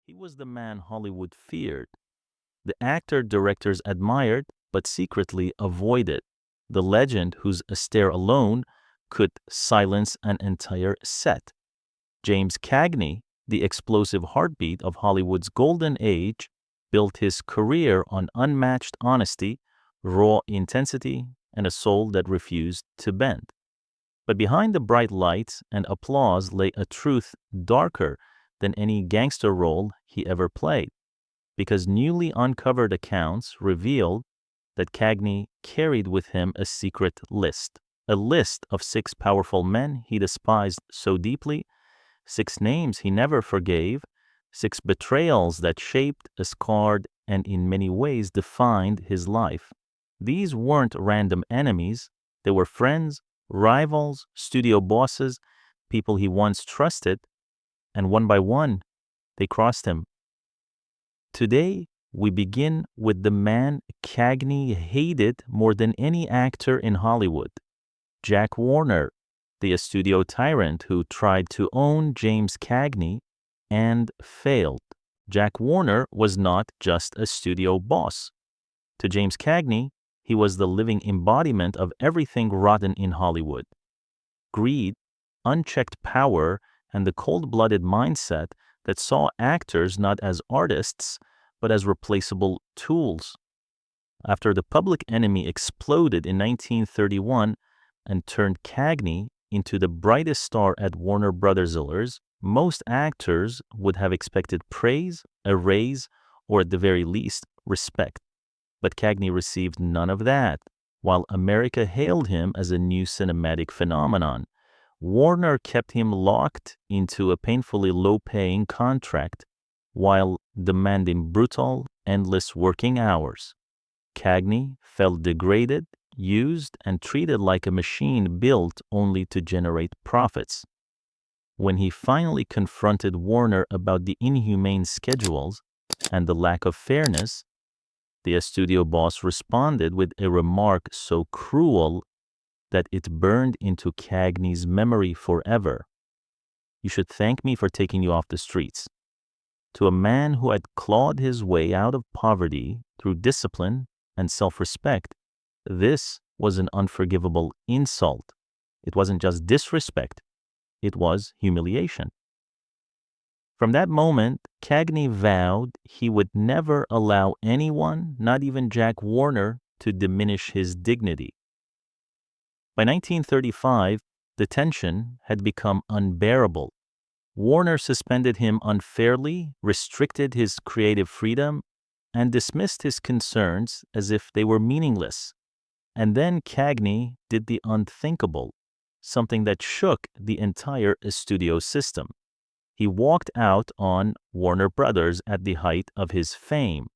He was the man Hollywood feared, the actor directors admired but secretly avoided, the legend whose stare alone could silence an entire set. James Cagney, the explosive heartbeat of Hollywood's golden age, built his career on unmatched honesty, raw intensity, and a soul that refused to bend. But behind the bright lights and applause lay a truth darker than any gangster role he ever played, because newly uncovered accounts revealed that Cagney carried with him a list of six powerful men he despised so deeply, six names he never forgave, six betrayals that shaped, scarred, and in many ways defined his life. These weren't random enemies, they were friends, rivals, studio bosses, people he once trusted, and one by one, they crossed him. Today, we begin with the man Cagney hated more than any actor in Hollywood, Jack Warner, the studio tyrant who tried to own James Cagney and failed. Jack Warner was not just a studio boss. To James Cagney, he was the living embodiment of everything rotten in Hollywood. Greed, unchecked power, and the cold-blooded mindset that saw actors not as artists, but as replaceable tools. After The Public Enemy exploded in 1931 and turned Cagney into the brightest star at Warner Brothers, most actors would have expected praise, a raise, or at the very least, respect. But Cagney received none of that. While America hailed him as a new cinematic phenomenon, Warner kept him locked into a painfully low-paying contract while demanding brutal, endless working hours. Cagney felt degraded, used, and treated like a machine built only to generate profits. When he finally confronted Warner about the inhumane schedules and the lack of fairness, the studio boss responded with a remark so cruel that it burned into Cagney's memory forever. "You should thank me for taking you off the streets." To a man who had clawed his way out of poverty through discipline and self-respect, this was an unforgivable insult. It wasn't just disrespect, it was humiliation. From that moment, Cagney vowed he would never allow anyone, not even Jack Warner, to diminish his dignity. By 1935, the tension had become unbearable. Warner suspended him unfairly, restricted his creative freedom, and dismissed his concerns as if they were meaningless. And then Cagney did the unthinkable, something that shook the entire studio system. He walked out on Warner Brothers at the height of his fame.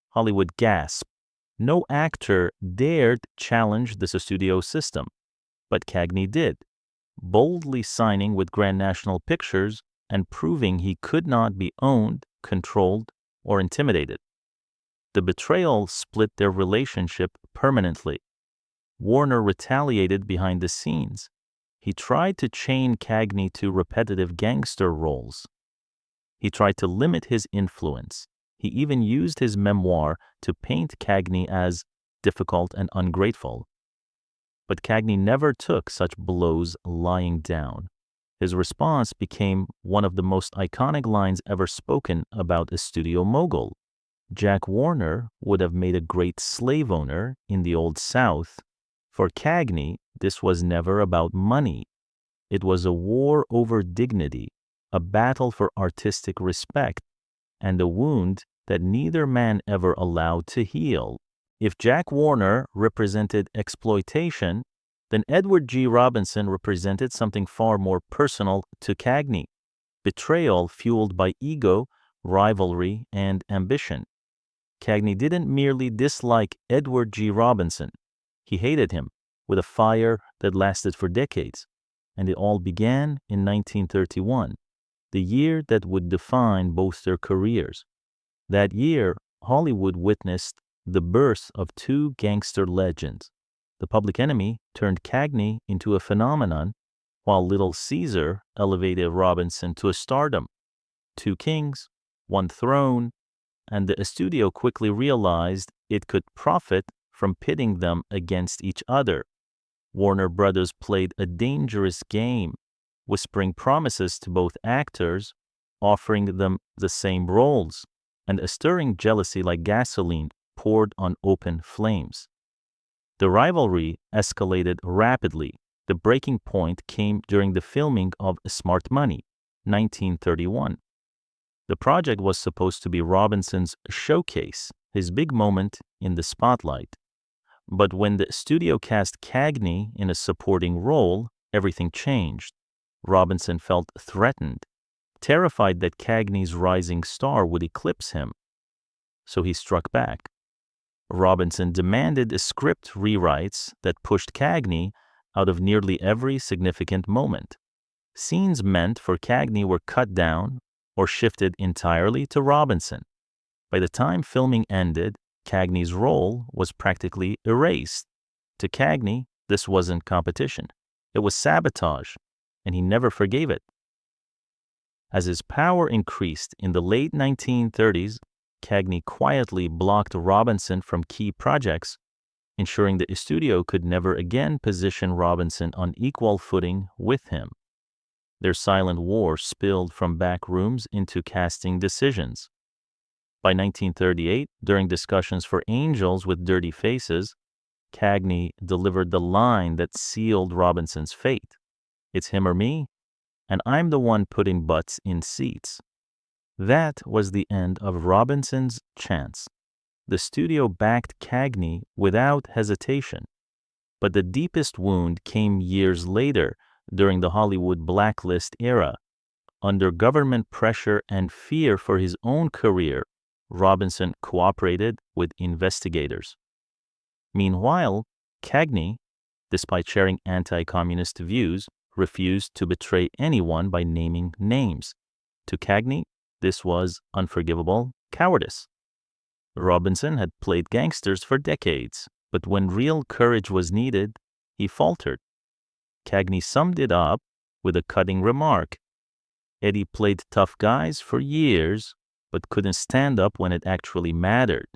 Hollywood gasped. No actor dared challenge the studio system, but Cagney did, boldly signing with Grand National Pictures and proving he could not be owned, controlled, or intimidated. The betrayal split their relationship permanently. Warner retaliated behind the scenes. He tried to chain Cagney to repetitive gangster roles. He tried to limit his influence. He even used his memoir to paint Cagney as difficult and ungrateful. But Cagney never took such blows lying down. His response became one of the most iconic lines ever spoken about a studio mogul. Jack Warner would have made a great slave owner in the Old South. For Cagney, this was never about money. It was a war over dignity, a battle for artistic respect, and a wound that neither man ever allowed to heal. If Jack Warner represented exploitation, then Edward G. Robinson represented something far more personal to Cagney: betrayal fueled by ego, rivalry, and ambition. Cagney didn't merely dislike Edward G. Robinson. He hated him with a fire that lasted for decades, and it all began in 1931, the year that would define both their careers. That year, Hollywood witnessed the birth of two gangster legends. The Public Enemy turned Cagney into a phenomenon, while Little Caesar elevated Robinson to a stardom. Two kings, one throne, and the studio quickly realized it could profit from pitting them against each other. Warner Brothers played a dangerous game, whispering promises to both actors, offering them the same roles, and stirring jealousy like gasoline poured on open flames. The rivalry escalated rapidly. The breaking point came during the filming of Smart Money, 1931. The project was supposed to be Robinson's showcase, his big moment in the spotlight. But when the studio cast Cagney in a supporting role, everything changed. Robinson felt threatened, terrified that Cagney's rising star would eclipse him. So he struck back. Robinson demanded script rewrites that pushed Cagney out of nearly every significant moment. Scenes meant for Cagney were cut down or shifted entirely to Robinson. By the time filming ended, Cagney's role was practically erased. To Cagney, this wasn't competition. It was sabotage, and he never forgave it. As his power increased in the late 1930s, Cagney quietly blocked Robinson from key projects, ensuring the studio could never again position Robinson on equal footing with him. Their silent war spilled from back rooms into casting decisions. By 1938, during discussions for Angels with Dirty Faces, Cagney delivered the line that sealed Robinson's fate. It's him or me, and I'm the one putting butts in seats. That was the end of Robinson's chance. The studio backed Cagney without hesitation. But the deepest wound came years later during the Hollywood blacklist era. Under government pressure and fear for his own career, Robinson cooperated with investigators. Meanwhile, Cagney, despite sharing anti-communist views, refused to betray anyone by naming names. To Cagney, this was unforgivable cowardice. Robinson had played gangsters for decades, but when real courage was needed, he faltered. Cagney summed it up with a cutting remark. Eddie played tough guys for years, but couldn't stand up when it actually mattered.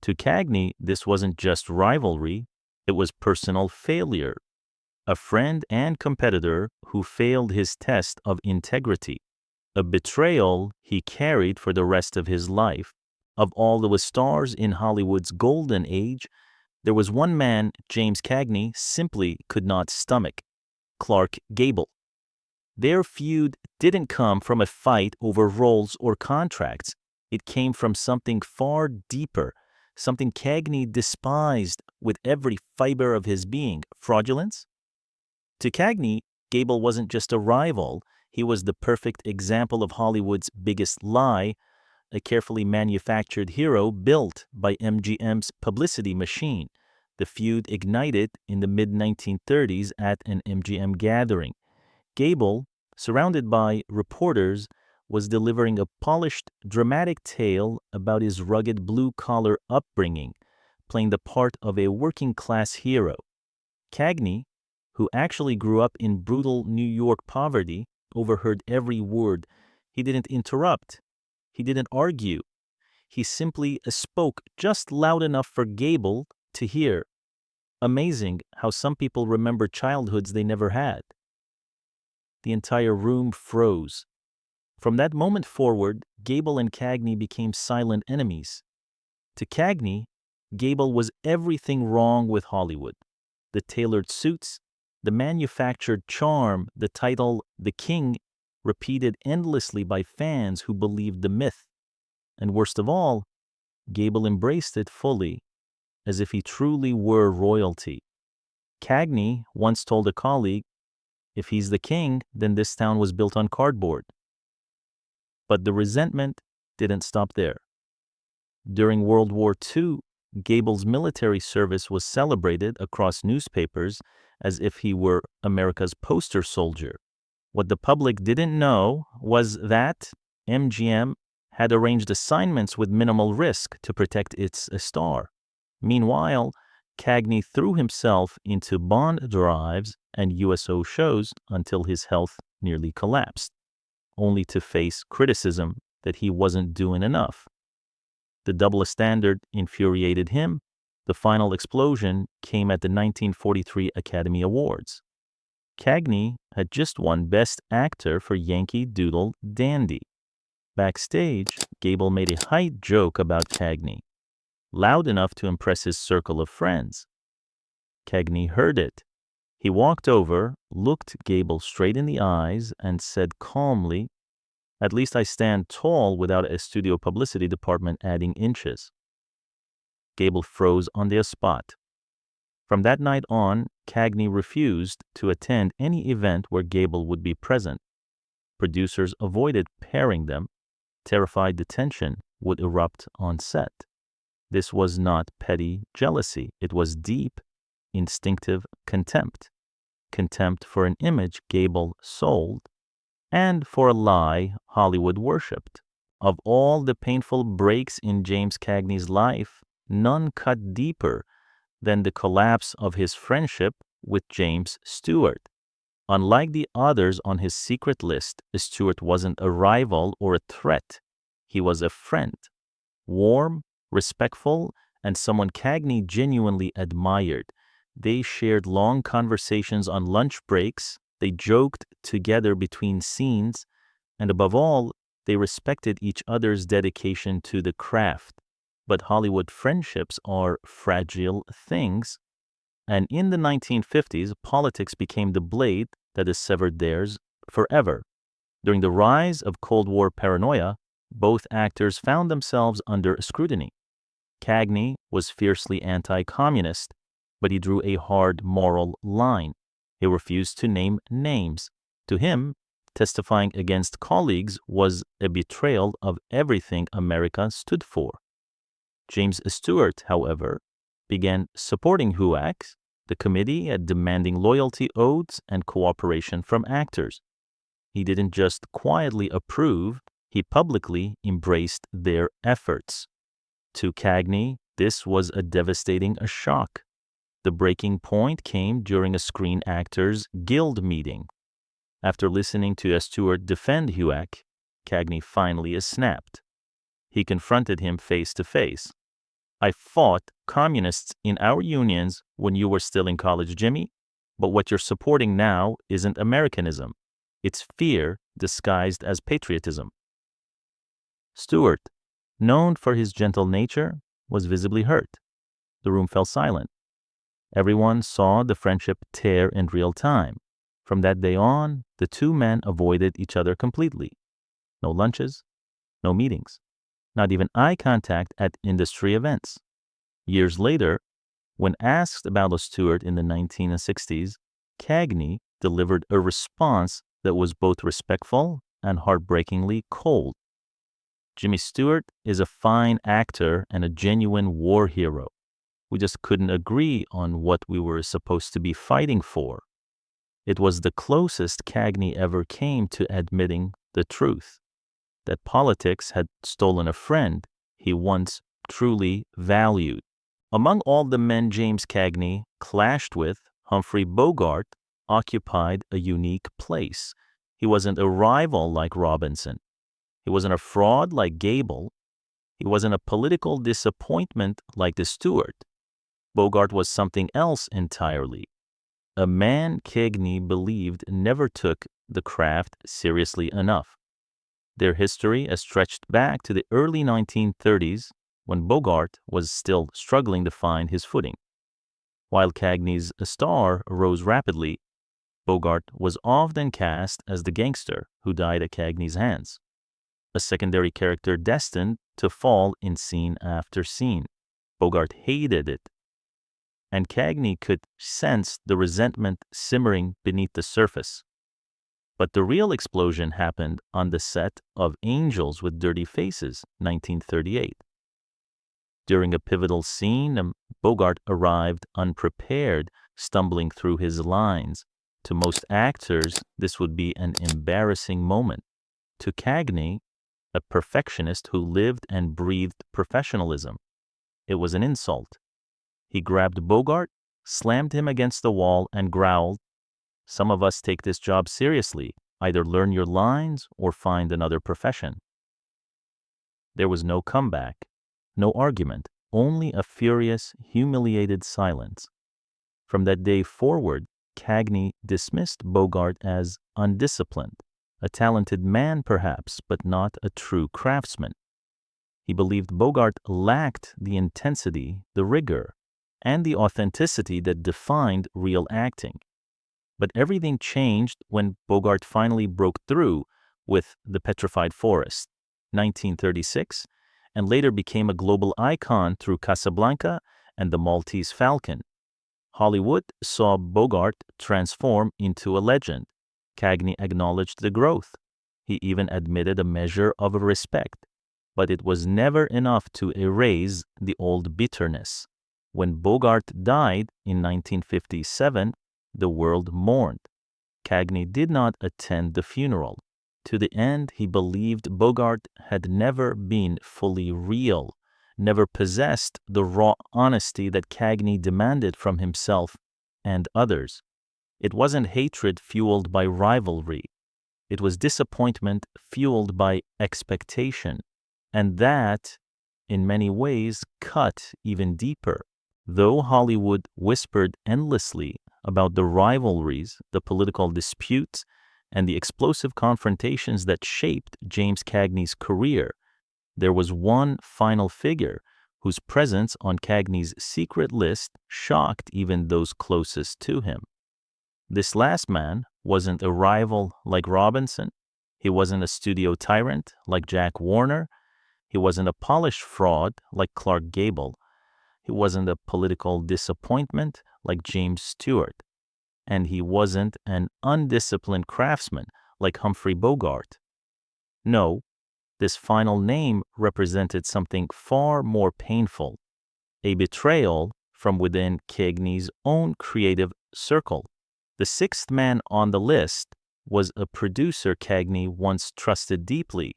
To Cagney, this wasn't just rivalry, it was personal failure. A friend and competitor who failed his test of integrity. A betrayal he carried for the rest of his life. Of all the stars in Hollywood's golden age, there was one man James Cagney simply could not stomach: Clark Gable. Their feud didn't come from a fight over roles or contracts. It came from something far deeper, something Cagney despised with every fiber of his being: fraudulence. To Cagney, Gable wasn't just a rival, he was the perfect example of Hollywood's biggest lie, a carefully manufactured hero built by MGM's publicity machine. The feud ignited in the mid-1930s at an MGM gathering. Gable, surrounded by reporters, was delivering a polished, dramatic tale about his rugged blue-collar upbringing, playing the part of a working-class hero. Cagney, who actually grew up in brutal New York poverty, overheard every word. He didn't interrupt. He didn't argue. He simply spoke just loud enough for Gable to hear. Amazing how some people remember childhoods they never had. The entire room froze. From that moment forward, Gable and Cagney became silent enemies. To Cagney, Gable was everything wrong with Hollywood. The tailored suits, the manufactured charm, the title The King, repeated endlessly by fans who believed the myth. And worst of all, Gable embraced it fully, as if he truly were royalty. Cagney once told a colleague, "If he's the king, then this town was built on cardboard." But the resentment didn't stop there. During World War II, Gable's military service was celebrated across newspapers as if he were America's poster soldier. What the public didn't know was that MGM had arranged assignments with minimal risk to protect its star. Meanwhile, Cagney threw himself into Bond drives and USO shows until his health nearly collapsed, only to face criticism that he wasn't doing enough. The double standard infuriated him. The final explosion came at the 1943 Academy Awards. Cagney had just won Best Actor for Yankee Doodle Dandy. Backstage, Gable made a height joke about Cagney, loud enough to impress his circle of friends. Cagney heard it. He walked over, looked Gable straight in the eyes, and said calmly, "At least I stand tall without a studio publicity department adding inches." Gable froze on the spot. From that night on, Cagney refused to attend any event where Gable would be present. Producers avoided pairing them, terrified the tension would erupt on set. This was not petty jealousy. It was deep, instinctive contempt. Contempt for an image Gable sold, and for a lie Hollywood worshipped. Of all the painful breaks in James Cagney's life, none cut deeper than the collapse of his friendship with James Stewart. Unlike the others on his secret list, Stewart wasn't a rival or a threat. He was a friend, warm, respectful, and someone Cagney genuinely admired. They shared long conversations on lunch breaks, they joked together between scenes, and above all, they respected each other's dedication to the craft. But Hollywood friendships are fragile things, and in the 1950s, politics became the blade that has severed theirs forever. During the rise of Cold War paranoia, both actors found themselves under scrutiny. Cagney was fiercely anti-communist, but he drew a hard moral line. He refused to name names. To him, testifying against colleagues was a betrayal of everything America stood for. James Stewart, however, began supporting HUAC, the committee at demanding loyalty oaths and cooperation from actors. He didn't just quietly approve, he publicly embraced their efforts. To Cagney, this was a devastating shock. The breaking point came during a Screen Actors Guild meeting. After listening to Stewart defend HUAC, Cagney finally snapped. He confronted him face to face. "I fought communists in our unions when you were still in college, Jimmy, but what you're supporting now isn't Americanism. It's fear disguised as patriotism." Stewart, known for his gentle nature, was visibly hurt. The room fell silent. Everyone saw the friendship tear in real time. From that day on, the two men avoided each other completely. No lunches, no meetings, not even eye contact at industry events. Years later, when asked about Stewart in the 1960s, Cagney delivered a response that was both respectful and heartbreakingly cold. "Jimmy Stewart is a fine actor and a genuine war hero. We just couldn't agree on what we were supposed to be fighting for." It was the closest Cagney ever came to admitting the truth, that politics had stolen a friend he once truly valued. Among all the men James Cagney clashed with, Humphrey Bogart occupied a unique place. He wasn't a rival like Robinson. He wasn't a fraud like Gable. He wasn't a political disappointment like the Stewart. Bogart was something else entirely. A man Cagney believed never took the craft seriously enough. Their history stretched back to the early 1930s when Bogart was still struggling to find his footing. While Cagney's star rose rapidly, Bogart was often cast as the gangster who died at Cagney's hands, a secondary character destined to fall in scene after scene. Bogart hated it, and Cagney could sense the resentment simmering beneath the surface. But the real explosion happened on the set of Angels with Dirty Faces, 1938. During a pivotal scene, Bogart arrived unprepared, stumbling through his lines. To most actors, this would be an embarrassing moment. To Cagney, a perfectionist who lived and breathed professionalism, it was an insult. He grabbed Bogart, slammed him against the wall, and growled, "Some of us take this job seriously. Either learn your lines or find another profession." There was no comeback, no argument, only a furious, humiliated silence. From that day forward, Cagney dismissed Bogart as undisciplined, a talented man perhaps, but not a true craftsman. He believed Bogart lacked the intensity, the rigor, and the authenticity that defined real acting. But everything changed when Bogart finally broke through with The Petrified Forest, 1936, and later became a global icon through Casablanca and The Maltese Falcon. Hollywood saw Bogart transform into a legend. Cagney acknowledged the growth. He even admitted a measure of respect. But it was never enough to erase the old bitterness. When Bogart died in 1957, the world mourned. Cagney did not attend the funeral. To the end, he believed Bogart had never been fully real, never possessed the raw honesty that Cagney demanded from himself and others. It wasn't hatred fueled by rivalry. It was disappointment fueled by expectation. And that, in many ways, cut even deeper. Though Hollywood whispered endlessly about the rivalries, the political disputes, and the explosive confrontations that shaped James Cagney's career, there was one final figure whose presence on Cagney's secret list shocked even those closest to him. This last man wasn't a rival like Robinson. He wasn't a studio tyrant like Jack Warner. He wasn't a polished fraud like Clark Gable. He wasn't a political disappointment like James Stewart. And he wasn't an undisciplined craftsman like Humphrey Bogart. No, this final name represented something far more painful, a betrayal from within Cagney's own creative circle. The sixth man on the list was a producer Cagney once trusted deeply,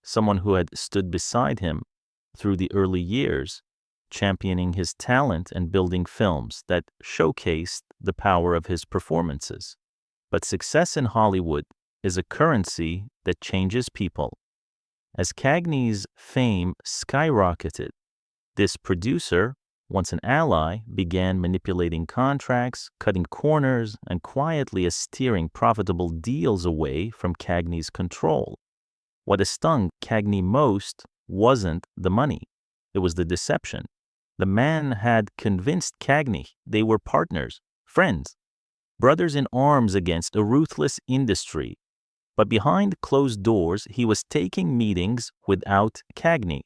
someone who had stood beside him through the early years, championing his talent and building films that showcased the power of his performances. But success in Hollywood is a currency that changes people. As Cagney's fame skyrocketed, this producer, once an ally, began manipulating contracts, cutting corners, and quietly steering profitable deals away from Cagney's control. What stung Cagney most wasn't the money. It was the deception. The man had convinced Cagney they were partners, friends, brothers in arms against a ruthless industry. But behind closed doors, he was taking meetings without Cagney,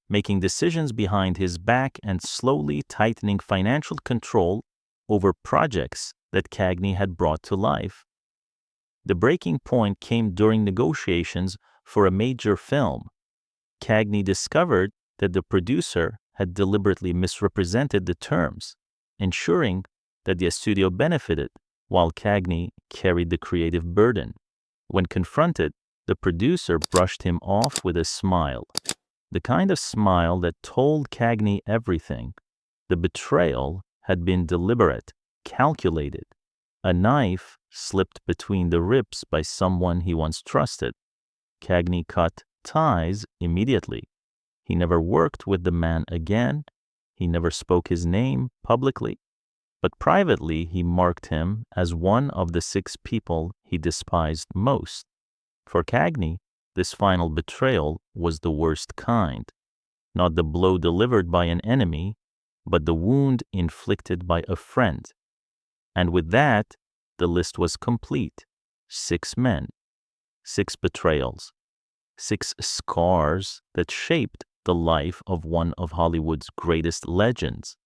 making decisions behind his back and slowly tightening financial control over projects that Cagney had brought to life. The breaking point came during negotiations for a major film. Cagney discovered that the producer had deliberately misrepresented the terms, ensuring that the studio benefited while Cagney carried the creative burden. When confronted, the producer brushed him off with a smile, the kind of smile that told Cagney everything. The betrayal had been deliberate, calculated. A knife slipped between the ribs by someone he once trusted. Cagney cut ties immediately. He never worked with the man again. He never spoke his name publicly, but privately he marked him as one of the 6 people he despised most. For Cagney, this final betrayal was the worst kind, not the blow delivered by an enemy, but the wound inflicted by a friend. And with that, the list was complete. 6 men, 6 betrayals, 6 scars that shaped the life of one of Hollywood's greatest legends.